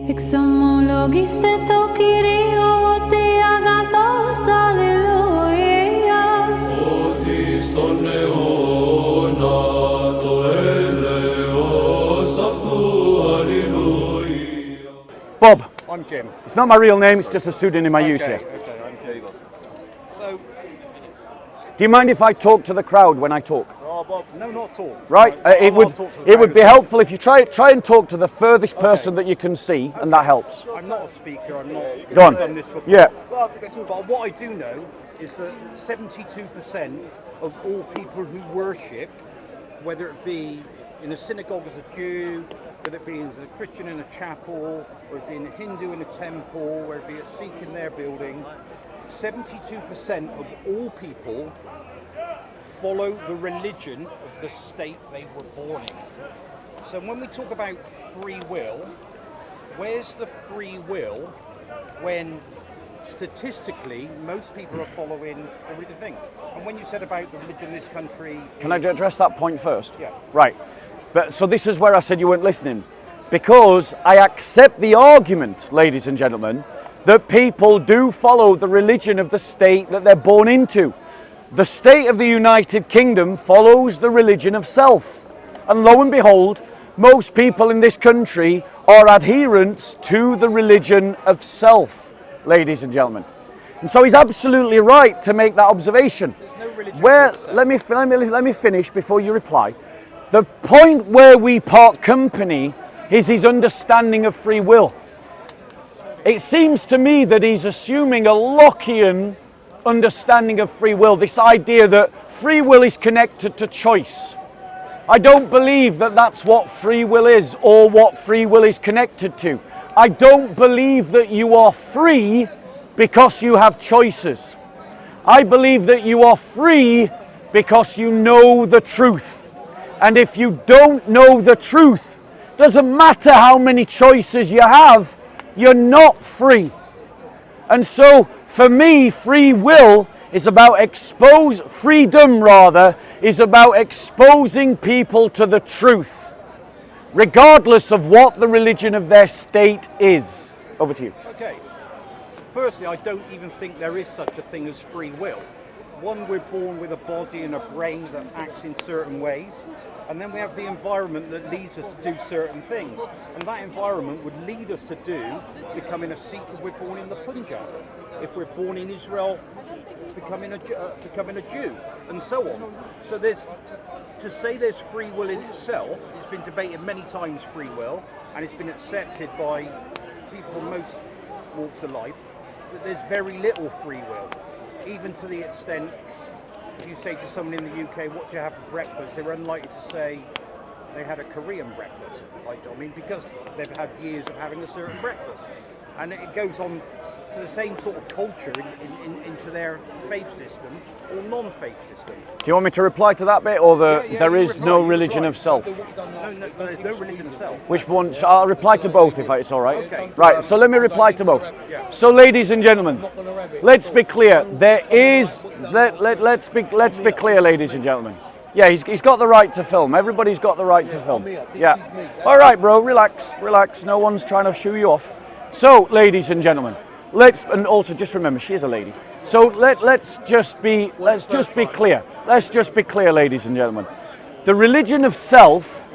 Εξομολογήστε το Κύριο ότι αγαθός, αλληλούια. Ότι στον αιώνα το έλεος αυτού, αλληλούια. Bob. I'm Jim. It's not my real name, it's just a pseudonym I use here. Okay, I'm Jim. So, Do you mind if I talk to the crowd when I talk? Bob, no, not at all. Right, I'll talk to the it would be crowd. helpful if you try and talk to the furthest person that you can see, and that helps. I'm not a speaker, I'm not. Go on. I've done this before. Yeah. But what I do know is that 72% of all people who worship, whether it be in a synagogue as a Jew, whether it be as a Christian in a chapel, or it be in a Hindu in a temple, whether it be a Sikh in their building, 72% of all people follow the religion of the state they were born in. So when we talk about free will, where's the free will when statistically most people are following the religion thing? And when you said about the religion in this country... Can I address that point first? Yeah. Right. But so this is where I said you weren't listening. Because I accept the argument, ladies and gentlemen, that people do follow the religion of the state that they're born into. The state of the United Kingdom follows the religion of self. And lo and behold, most people in this country are adherents to the religion of self, ladies and gentlemen. And so he's absolutely right to make that observation. No religion Where, of self. let me finish before you reply. The point where we part company is his understanding of free will. It seems to me that he's assuming a Lockean understanding of free will, this idea that free will is connected to choice. I don't believe that that's what free will is or what free will is connected to. I don't believe that you are free because you have choices. I believe that you are free because you know the truth. And if you don't know the truth, doesn't matter how many choices you have, you're not free. And so for me, free will is about freedom rather, is about exposing people to the truth, regardless of what the religion of their state is. Over to you. Okay. Firstly, I don't even think there is such a thing as free will. One, we're born with a body and a brain that acts in certain ways, and then we have the environment that leads us to do certain things. And that environment would lead us to becoming a Sikh if we're born in the Punjab. If we're born in Israel, becoming a Jew, and so on. So to say there's free will in itself, it's been debated many times, free will, and it's been accepted by people from most walks of life, that there's very little free will. Even to the extent, if you say to someone in the UK, what do you have for breakfast, they're unlikely to say they had a Korean breakfast. Because they've had years of having a certain breakfast. And it goes on to the same sort of culture into their faith system or non-faith system. Do you want me to reply to that bit, or there is no religion of self? No, there's no religion of self. Which one? I'll reply to both if it's all right. Okay. Right, so let me reply to both. Yeah. So ladies and gentlemen, let's be clear. There is, let's be clear, ladies and gentlemen. Yeah, he's got the right to film. Everybody's got the right to film. Yeah. All right, bro, relax. No one's trying to shoo you off. So, ladies and gentlemen, and also just remember, she is a lady. So let's just be clear. Let's just be clear, ladies and gentlemen. The religion of self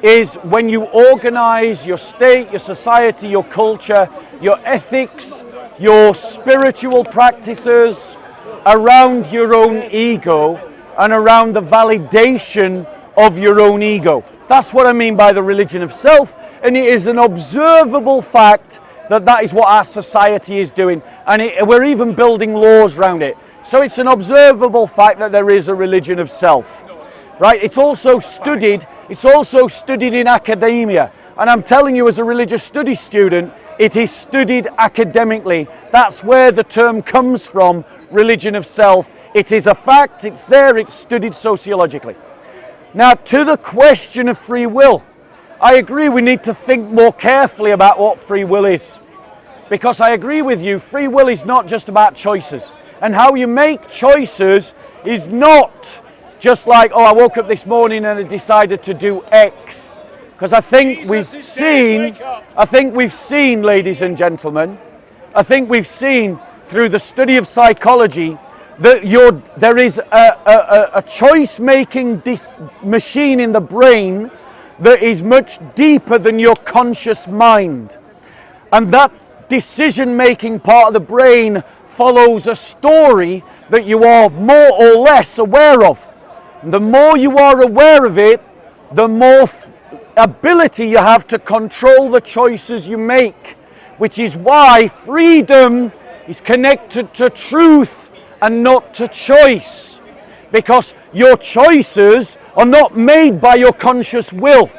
is when you organize your state, your society, your culture, your ethics, your spiritual practices around your own ego and around the validation of your own ego. That's what I mean by the religion of self, and it is an observable fact that is what our society is doing, and we're even building laws around it. So it's an observable fact that there is a religion of self, right? It's also studied in academia, and I'm telling you, as a religious studies student, it is studied academically. That's where the term comes from, religion of self. It is a fact, it's there, it's studied sociologically. Now, to the question of free will, I agree we need to think more carefully about what free will is. Because I agree with you, free will is not just about choices. And how you make choices is not just like, oh, I woke up this morning and I decided to do X. Because I think we've seen, ladies and gentlemen, I think we've seen through the study of psychology that there is a choice-making machine in the brain that is much deeper than your conscious mind. And that decision-making part of the brain follows a story that you are more or less aware of. And the more you are aware of it, the more ability you have to control the choices you make, which is why freedom is connected to truth and not to choice, because your choices are not made by your conscious will,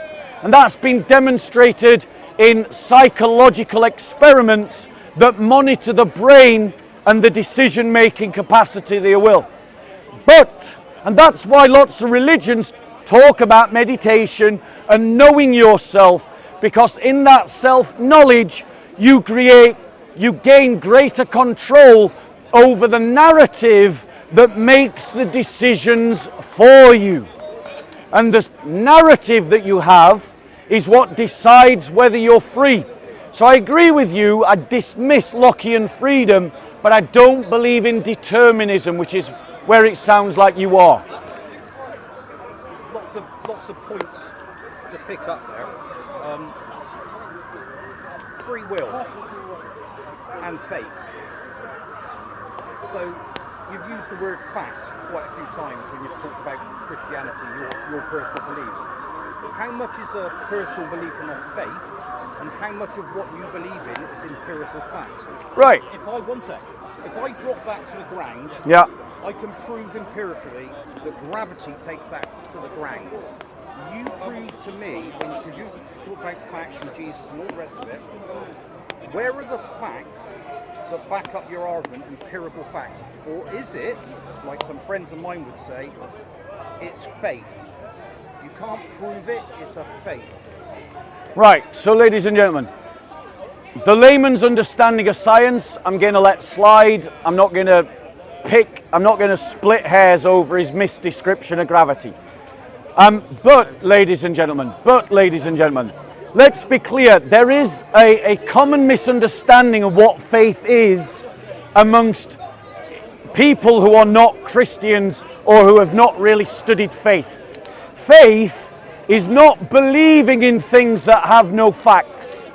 and that's been demonstrated in psychological experiments that monitor the brain and the decision-making capacity of the will. And that's why lots of religions talk about meditation and knowing yourself, because in that self-knowledge you gain greater control over the narrative that makes the decisions for you. And the narrative that you have is what decides whether you're free. So I agree with you, I dismiss Lockean freedom, but I don't believe in determinism, which is where it sounds like you are. Lots of points to pick up there. Free will and faith. So you've used the word fact quite a few times when you've talked about Christianity, your personal beliefs. How much is a personal belief in a faith, and how much of what you believe in is empirical fact? Right. If I drop that to the ground, yeah, I can prove empirically that gravity takes that to the ground. You prove to me, because you talk about facts and Jesus and all the rest of it, where are the facts that back up your argument, empirical facts? Or is it, like some friends of mine would say, it's faith? You can't prove it, it's a faith. Right, so ladies and gentlemen, the layman's understanding of science, I'm going to let slide. I'm not going to split hairs over his misdescription of gravity. But ladies and gentlemen, let's be clear, there is a common misunderstanding of what faith is amongst people who are not Christians or who have not really studied faith. Faith is not believing in things that have no facts.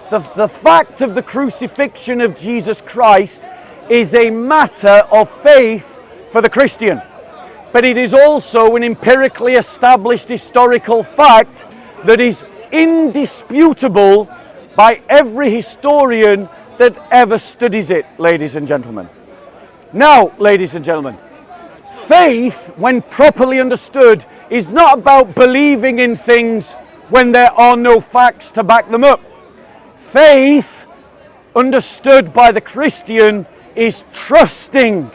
The fact of the crucifixion of Jesus Christ is a matter of faith for the Christian. But it is also an empirically established historical fact that is indisputable by every historian that ever studies it, ladies and gentlemen. Now, ladies and gentlemen, faith, when properly understood, is not about believing in things when there are no facts to back them up. Faith, understood by the Christian, is trusting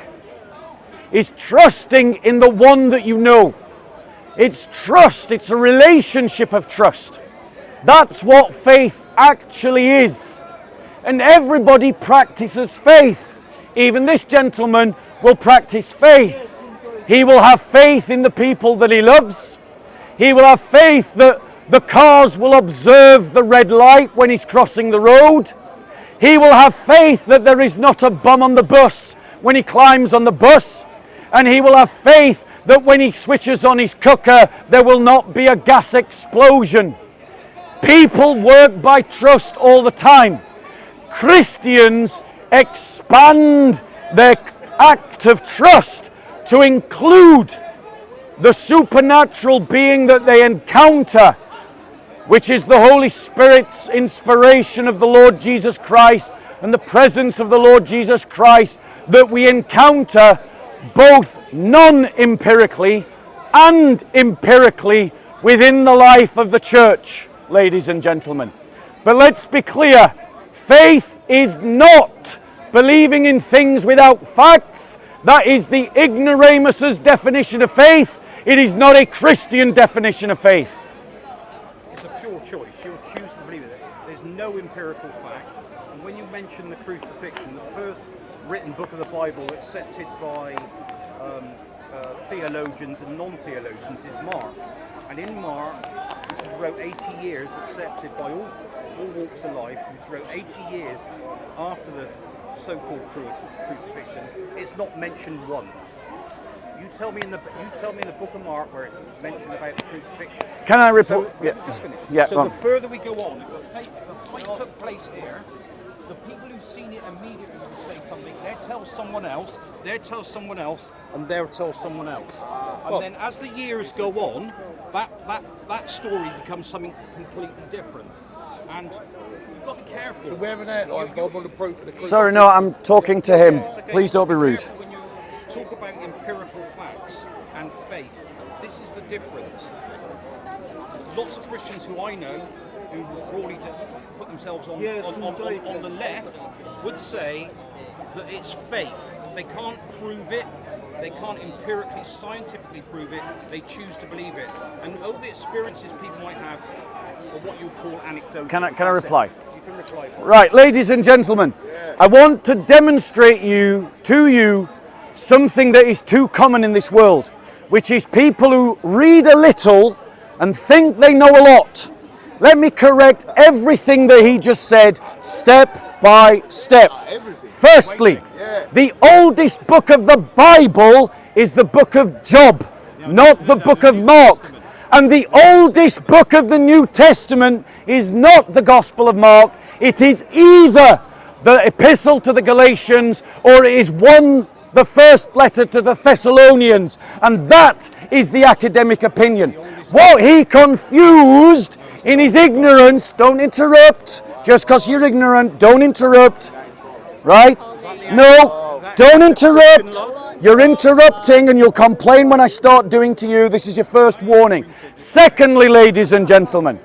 in the one that you know. It's trust, it's a relationship of trust. That's what faith actually is. And everybody practices faith. Even this gentleman will practice faith. He will have faith in the people that he loves. He will have faith that the cars will observe the red light when he's crossing the road. He will have faith that there is not a bum on the bus when he climbs on the bus. And he will have faith that when he switches on his cooker, there will not be a gas explosion. People work by trust all the time. Christians expand their act of trust to include the supernatural being that they encounter, which is the Holy Spirit's inspiration of the Lord Jesus Christ and the presence of the Lord Jesus Christ that we encounter both non-empirically and empirically within the life of the church, ladies and gentlemen. But let's be clear, faith is not believing in things without facts. That is the ignoramus's definition of faith. It is not a Christian definition of faith. It's a pure choice. You'll choose to believe it. There's no empirical fact. And when you mention the crucifixion, the first written book of the Bible accepted by theologians and non-theologians is Mark. And in Mark, which was wrote 80 years, accepted by all walks of life, which wrote 80 years after the so-called crucifixion, it's not mentioned once. You tell me in the book of Mark where it's mentioned about the crucifixion. Can I report? So, just finish. Yeah. So the further we go on, if a fight took place here, the people who've seen it immediately will say something. They'll tell someone else. They'll tell someone else, and they'll tell someone else. And then as the years go on, that story becomes something completely different. And you've got to be careful. Sorry, no, I'm talking to him. Please don't be rude. When you talk about empirical facts and faith, this is the difference. Lots of Christians who I know who would broadly put themselves on the left would say that it's faith. They can't prove it. They can't empirically, scientifically prove it. They choose to believe it. And all the experiences people might have are what you call anecdotal. Can I reply? You can reply. Right, ladies and gentlemen, I want to demonstrate to you something that is too common in this world, which is people who read a little and think they know a lot. Let me correct everything that he just said, step by step. Firstly, the oldest book of the Bible is the book of Job, not the book of Mark. And the oldest book of the New Testament is not the Gospel of Mark. It is either the Epistle to the Galatians or it is the first letter to the Thessalonians. And that is the academic opinion. What he confused in his ignorance, don't interrupt, just because you're ignorant, don't interrupt, right? No, don't interrupt. You're interrupting and you'll complain when I start doing to you. This is your first warning. Secondly, ladies and gentlemen,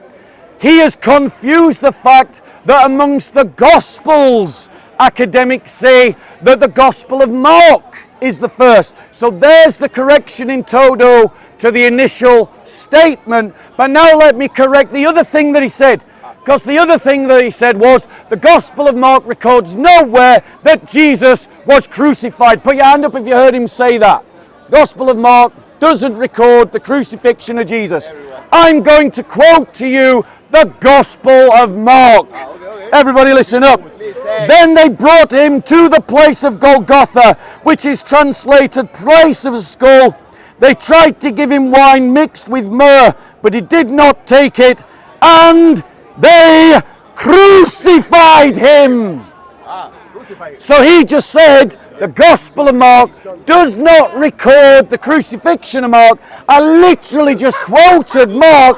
he has confused the fact that amongst the Gospels, academics say that the Gospel of Mark is the first. So there's the correction in toto to the initial statement. But now let me correct the other thing that he said. Because the other thing that he said was the Gospel of Mark records nowhere that Jesus was crucified. Put your hand up if you heard him say that. Gospel of Mark doesn't record the crucifixion of Jesus. I'm going to quote to you the Gospel of Mark. Everybody listen up. Then they brought him to the place of Golgotha, which is translated place of a skull. They tried to give him wine mixed with myrrh, but he did not take it, and they crucified him. So he just said the Gospel of Mark does not record the crucifixion of Mark. I literally just quoted Mark,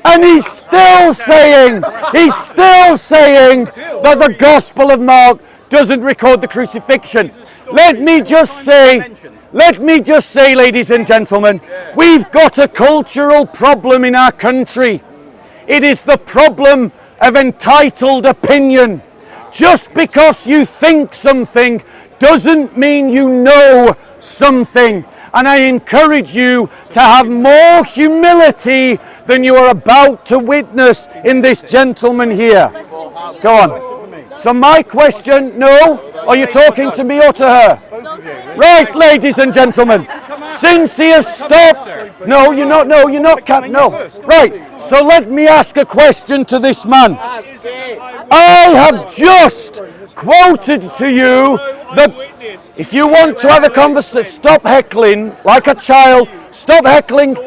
and he's still saying that the Gospel of Mark doesn't record the crucifixion. Let me just say, ladies and gentlemen, we've got a cultural problem in our country. It is the problem of entitled opinion. Just because you think something doesn't mean you know something. And I encourage you to have more humility than you are about to witness in this gentleman here. Go on. So my question, no? Are you talking to me or to her? Right, ladies and gentlemen, since he has stopped, no, you're not, no. Right, so let me ask a question to this man. I have just quoted to you that if you want to have a conversation, stop heckling like a child, stop heckling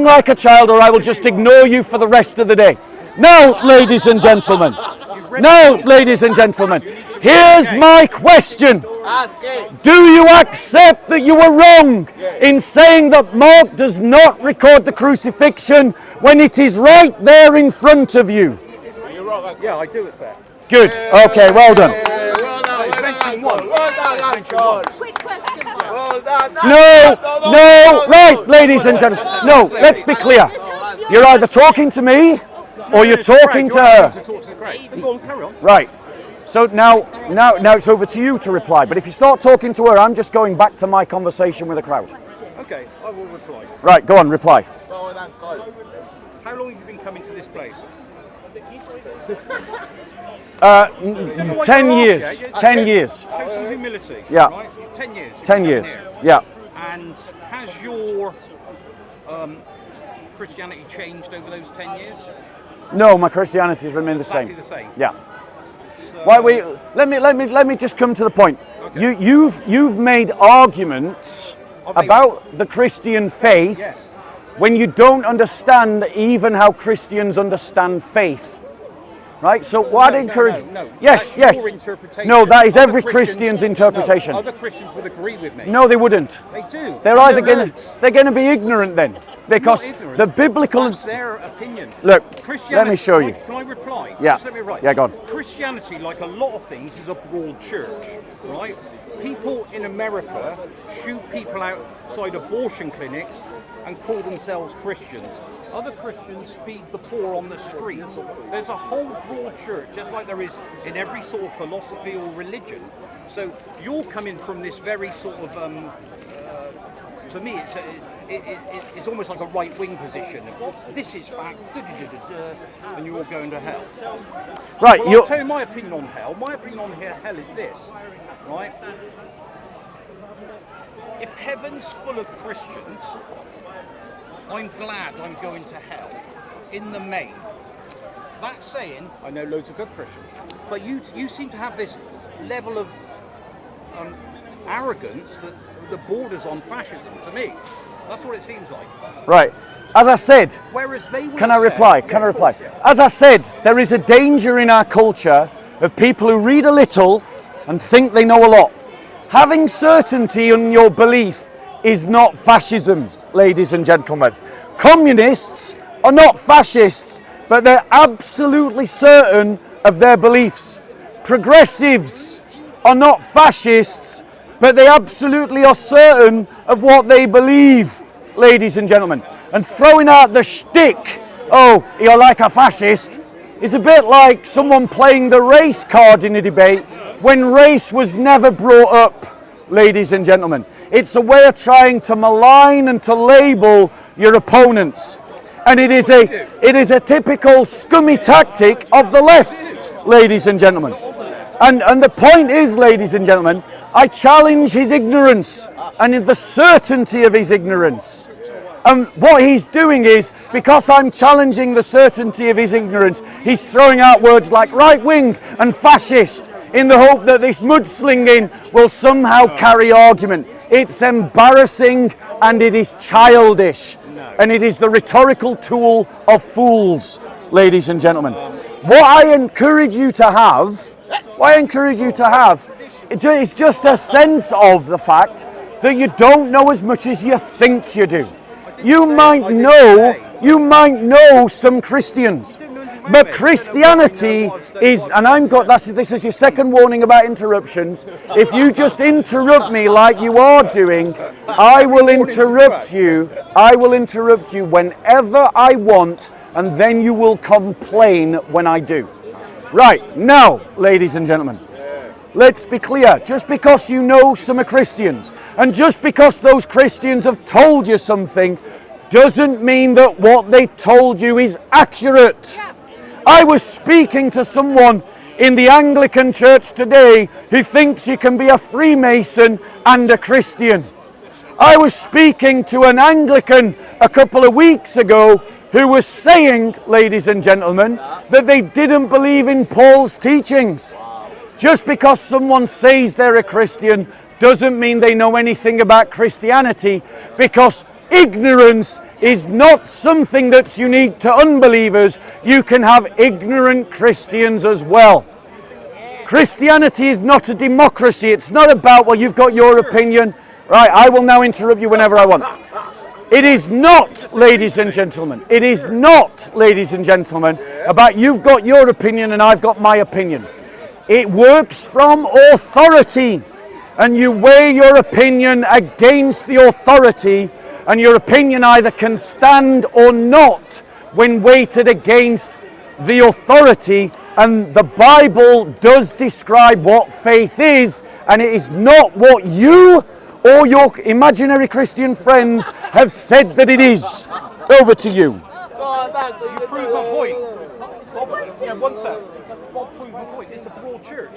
like a child, or I will just ignore you for the rest of the day. Now, ladies and gentlemen, here's my question. Do you accept that you were wrong in saying that Mark does not record the crucifixion when it is right there in front of you? Yeah, I do accept. Good. Okay, well done. Quick question. No, right, ladies and gentlemen. No, let's be clear. You're either talking to me or you're talking to her. Go on, carry on. Right. So now it's over to you to reply. But if you start talking to her, I'm just going back to my conversation with the crowd. Okay, I will reply. Right, go on, reply. How long have you been coming to this place? 10 years. 10 years. Show some humility. Yeah. Right? 10 years. 10 years. Yeah. And has your Christianity changed over those 10 years? No, my Christianity has remained the same. Exactly the same. Yeah. So, Let me just come to the point. Okay. You've made arguments about the Christian faith Yes. when you don't understand even how Christians understand faith. Right? So what I'd encourage... No. Yes, That's yes. your interpretation. No, that is Other every Christian's interpretation. No, other Christians would agree with me. No, they wouldn't. They do. They're either going to be ignorant then. Because Not ignorant. the biblical... That's their opinion. Look, Christianity, let me show you. Can I reply? Yeah. Just let me write. Yeah, go on. Christianity, like a lot of things, is a broad church, right? People in America shoot people outside abortion clinics and call themselves Christians. Other Christians feed the poor on the streets. There's a whole broad church, just like there is in every sort of philosophy or religion. So you're coming from this very sort of, to me, it's almost like a right-wing position. This is fact, and you're all going to hell. Right, Well, I'll tell you my opinion on hell. My opinion on hell is this, right? If heaven's full of Christians, I'm glad I'm going to hell, in the main. That saying, I know loads of good Christians, but you seem to have this level of arrogance that borders on fascism, to me. That's what it seems like. Right. As I said, Whereas they would can I have reply? said, Can I of reply? course, yeah. As I said, there is a danger in our culture of people who read a little and think they know a lot. Having certainty in your belief is not fascism, ladies and gentlemen. Communists are not fascists, but they're absolutely certain of their beliefs. Progressives are not fascists, but they absolutely are certain of what they believe, ladies and gentlemen. And throwing out the shtick, oh, you're like a fascist, is a bit like someone playing the race card in a debate when race was never brought up, ladies and gentlemen. It's a way of trying to malign and to label your opponents. And it is a typical scummy tactic of the left, ladies and gentlemen. And the point is, ladies and gentlemen, I challenge his ignorance and the certainty of his ignorance. And what he's doing is, because I'm challenging the certainty of his ignorance, he's throwing out words like right-wing and fascist in the hope that this mudslinging will somehow carry argument. It's embarrassing and it is childish. And it is the rhetorical tool of fools, ladies and gentlemen. What I encourage you to have, it's just a sense of the fact that you don't know as much as you think you do. You might know some Christians, but Christianity is, and this is your second warning about interruptions. If you just interrupt me like you are doing, I will interrupt you whenever I want, and then you will complain when I do. Right, now, ladies and gentlemen, let's be clear. Just because you know some are Christians, and just because those Christians have told you something, doesn't mean that what they told you is accurate. I was speaking to someone in the Anglican Church today who thinks you can be a Freemason and a Christian. I was speaking to an Anglican a couple of weeks ago who was saying, ladies and gentlemen, that they didn't believe in Paul's teachings. Just because someone says they're a Christian doesn't mean they know anything about Christianity, because ignorance is not something that's unique to unbelievers. You can have ignorant Christians as well. Christianity is not a democracy. It's not about, well, you've got your opinion. Right, I will now interrupt you whenever I want. It is not, ladies and gentlemen, about you've got your opinion and I've got my opinion. It works from authority, and you weigh your opinion against the authority, and your opinion either can stand or not when weighted against the authority. And the Bible does describe what faith is, and it is not what you or your imaginary Christian friends have said that it is. Over to you. You prove my point. Yeah, one sec. Bob proved my point. It's a broad church.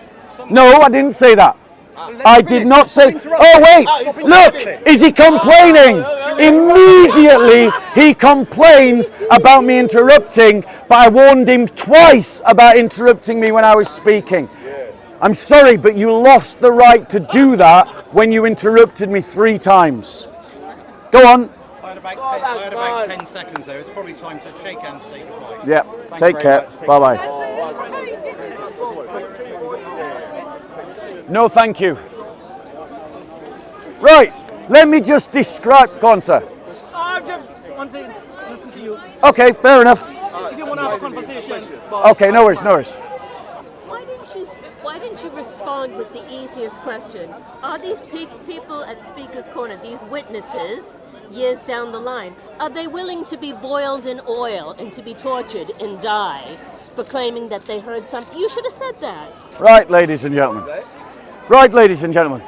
No, I didn't say that. I did not say. Oh wait, look, is he complaining? Immediately he complains about me interrupting, but I warned him twice about interrupting me when I was speaking. I'm sorry, but you lost the right to do that when you interrupted me 3 times. Go on. I had about 10 seconds there. It's probably time to shake hands and say goodbye. Yeah, Thank take you care. very much. Bye-bye. No, thank you. Right, let me just describe... Go on, sir. I just want to listen to you. Okay, fair enough. If you want to have a conversation. Okay, no worries, no worries. Why didn't you respond with the easiest question? Are these people at Speaker's Corner, these witnesses, years down the line, are they willing to be boiled in oil and to be tortured and die for claiming that they heard something? You should have said that. Right, ladies and gentlemen. Right, ladies and gentlemen.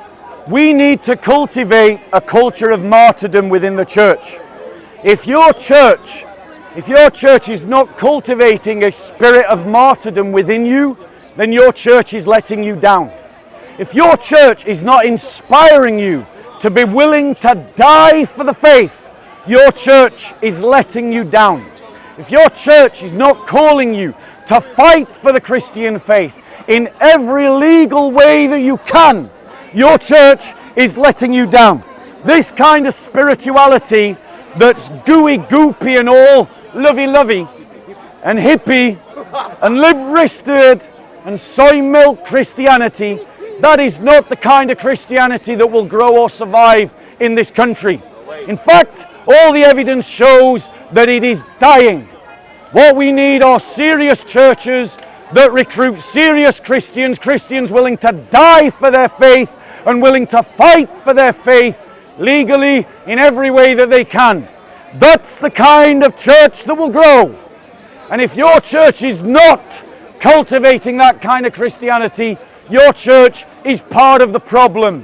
We need to cultivate a culture of martyrdom within the church. If your church is not cultivating a spirit of martyrdom within you, then your church is letting you down. If your church is not inspiring you to be willing to die for the faith, your church is letting you down. If your church is not calling you to fight for the Christian faith in every legal way that you can, your church is letting you down. This kind of spirituality that's gooey goopy and all lovey-lovey and hippie and lib-wristed and soy milk Christianity, that is not the kind of Christianity that will grow or survive in this country. In fact, all the evidence shows that it is dying. What we need are serious churches that recruit serious Christians, Christians willing to die for their faith and willing to fight for their faith legally in every way that they can. That's the kind of church that will grow. And if your church is not cultivating that kind of Christianity, your church is part of the problem.